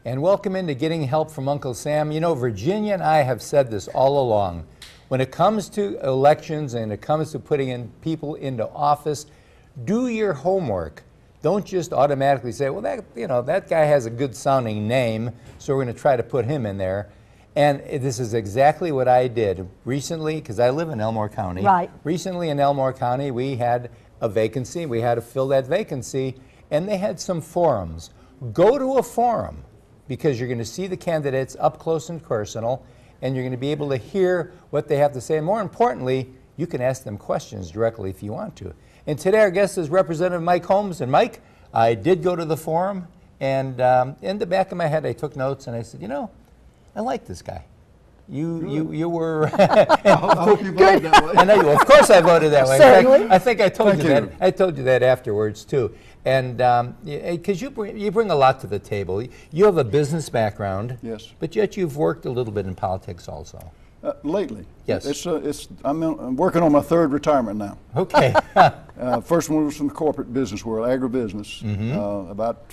and welcome into Getting Help from Uncle Sam. You know, Virginia and I have said this all along. When it comes to elections and it comes to putting in people into office, do your homework. Don't just automatically say, well, that guy has a good sounding name, so we're going to try to put him in there. And this is exactly what I did recently, because I live in Elmore County. Right. Recently in Elmore County, we had a vacancy. We had to fill that vacancy, and they had some forums. Go to a forum, because you're going to see the candidates up close and personal, and you're going to be able to hear what they have to say. And more importantly, you can ask them questions directly if you want to. And today our guest is Representative Mike Holmes. And Mike, I did go to the forum, and in the back of my head I took notes, and I said, you know, I like this guy. You were. I hope you voted that way. I know you. Of course, I voted that way. Certainly. In fact, I think I told Thank you you. that. I told you that afterwards too. And because you bring a lot to the table. You have a business background. Yes. But yet you've worked a little bit in politics also. Lately. Yes. I'm working on my third retirement now. Okay. First one was from the corporate business world, agribusiness, about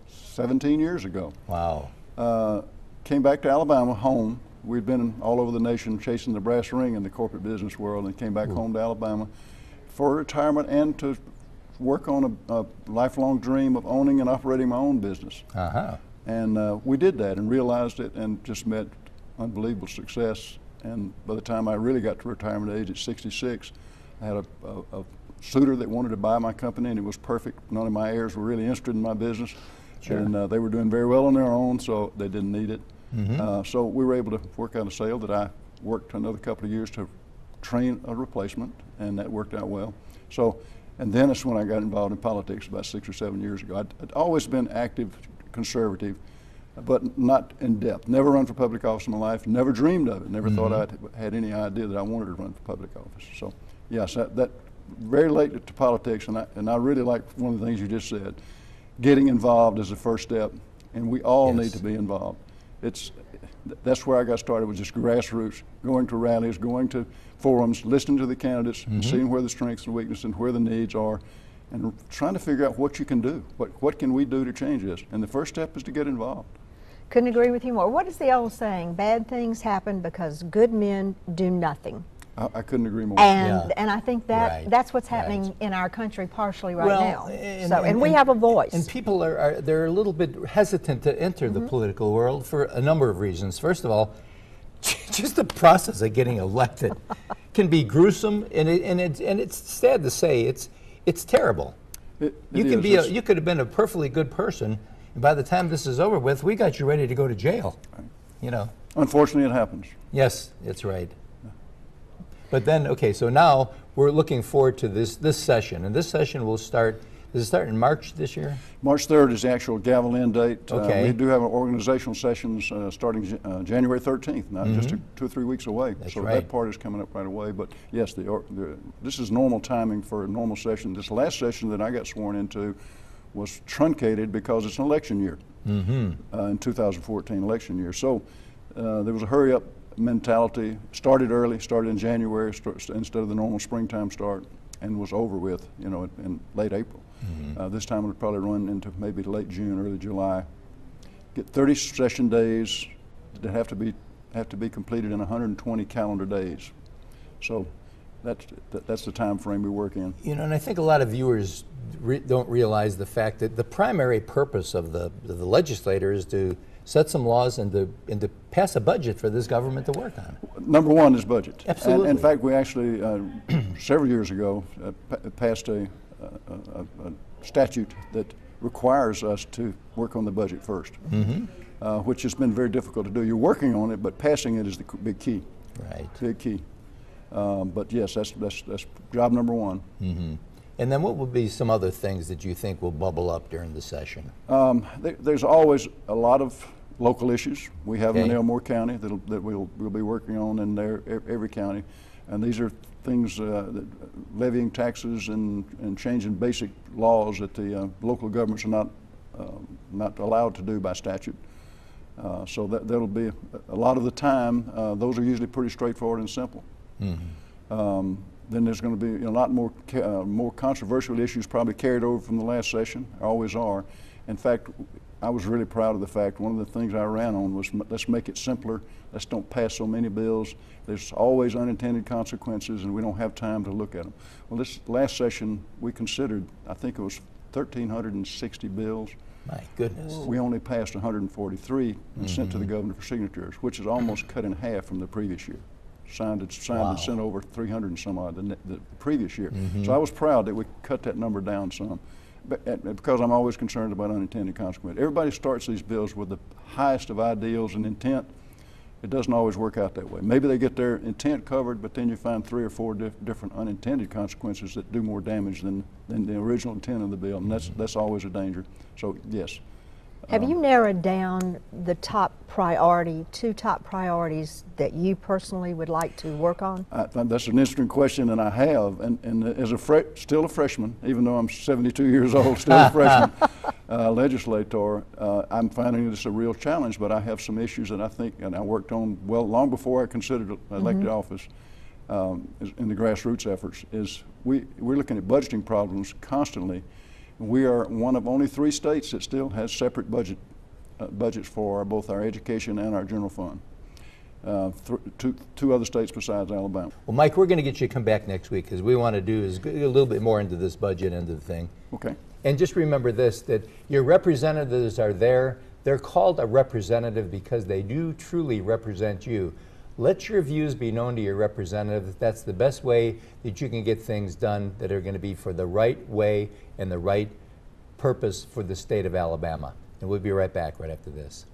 17 years ago. Wow. Came back to Alabama, home. We'd been all over the nation chasing the brass ring in the corporate business world, and came back home to Alabama for retirement and to work on a lifelong dream of owning and operating my own business. Uh-huh. And we did that and realized it and just met unbelievable success. And by the time I really got to retirement age at 66, I had a suitor that wanted to buy my company, and it was perfect. None of my heirs were really interested in my business. Sure. And they were doing very well on their own, so they didn't need it. So we were able to work out a sale that I worked another couple of years to train a replacement, and that worked out well. So, and then that's when I got involved in politics about 6 or 7 years ago. I'd always been active, conservative, but not in depth. Never run for public office in my life, never dreamed of it, never thought I had any idea that I wanted to run for public office. So, yes, that very late to politics, and I really like one of the things you just said. Getting involved is the first step, and we all need to be involved. That's where I got started, was just grassroots, going to rallies, going to forums, listening to the candidates, and seeing where the strengths and weaknesses and where the needs are, and trying to figure out what you can do. What can we do to change this? And the first step is to get involved. Couldn't agree with you more. What is the old saying? Bad things happen because good men do nothing. I couldn't agree more. And I think that's what's happening in our country partially right now. And we have a voice. And people they're a little bit hesitant to enter the political world for a number of reasons. First of all, just the process of getting elected can be gruesome, and it's sad to say it's terrible. You could have been a perfectly good person, and by the time this is over with, we got you ready to go to jail. Right. You know. Unfortunately, it happens. Yes, that's right. But then, okay, so now we're looking forward to this session, and this session will start. Does it start in March this year? March 3rd is the actual gavel in date. Okay. We do have our organizational sessions starting January 13th, now just 2 or 3 weeks away. That's so right. that part is coming up right away. But yes, this is normal timing for a normal session. This last session that I got sworn into was truncated because it's an election year, in 2014 election year. So there was a hurry up mentality. Started early, started in January instead of the normal springtime start, and was over with, in late April. This time it'll probably run into maybe late June, early July. Get 30 session days that have to be completed in 120 calendar days. So that's the time frame we work in. And I think a lot of viewers don't realize the fact that the primary purpose of the legislator is to set some laws and to pass a budget for this government to work on. Number one is budget. Absolutely. And in fact, we actually, several years ago, passed a statute that requires us to work on the budget first, which has been very difficult to do. You're working on it, but passing it is the big key. Right. Big key. But yes, that's job number one. And then what will be some other things that you think will bubble up during the session? There's always a lot of local issues. We have them in Elmore County that we'll be working on in every county. And these are things that levying taxes and changing basic laws that the local governments are not allowed to do by statute. So that'll be a lot of the time. Those are usually pretty straightforward and simple. Then there's going to be a lot more controversial issues probably carried over from the last session. There always are. In fact, I was really proud of the fact, one of the things I ran on was let's make it simpler. Let's don't pass so many bills. There's always unintended consequences, and we don't have time to look at them. Well, this last session, we considered, I think it was 1,360 bills. My goodness. We only passed 143 and sent to the governor for signatures, which is almost cut in half from the previous year. Signed and sent over 300 and some odd the previous year. So I was proud that we cut that number down some. Because I'm always concerned about unintended consequences. Everybody starts these bills with the highest of ideals and intent. It doesn't always work out that way. Maybe they get their intent covered, but then you find 3 or 4 different unintended consequences that do more damage than the original intent of the bill, and that's always a danger. So yes. Have you narrowed down the top priority, 2 top priorities that you personally would like to work on? That's an interesting question, and I have. And as still a freshman, even though I'm 72 years old, still a freshman legislator, I'm finding this a real challenge. But I have some issues that I think, and I worked on long before I considered elected office. In the grassroots efforts, is we're looking at budgeting problems constantly. We are one of only 3 states that still has separate budgets for both our education and our general fund. Two other states besides Alabama. Well, Mike, we're going to get you to come back next week, because we want to do is get a little bit more into this budget end of the thing. Okay. And just remember this, that your representatives are there. They're called a representative because they do truly represent you. Let your views be known to your representative. That's the best way that you can get things done that are going to be for the right way and the right purpose for the state of Alabama. And we'll be right back right after this.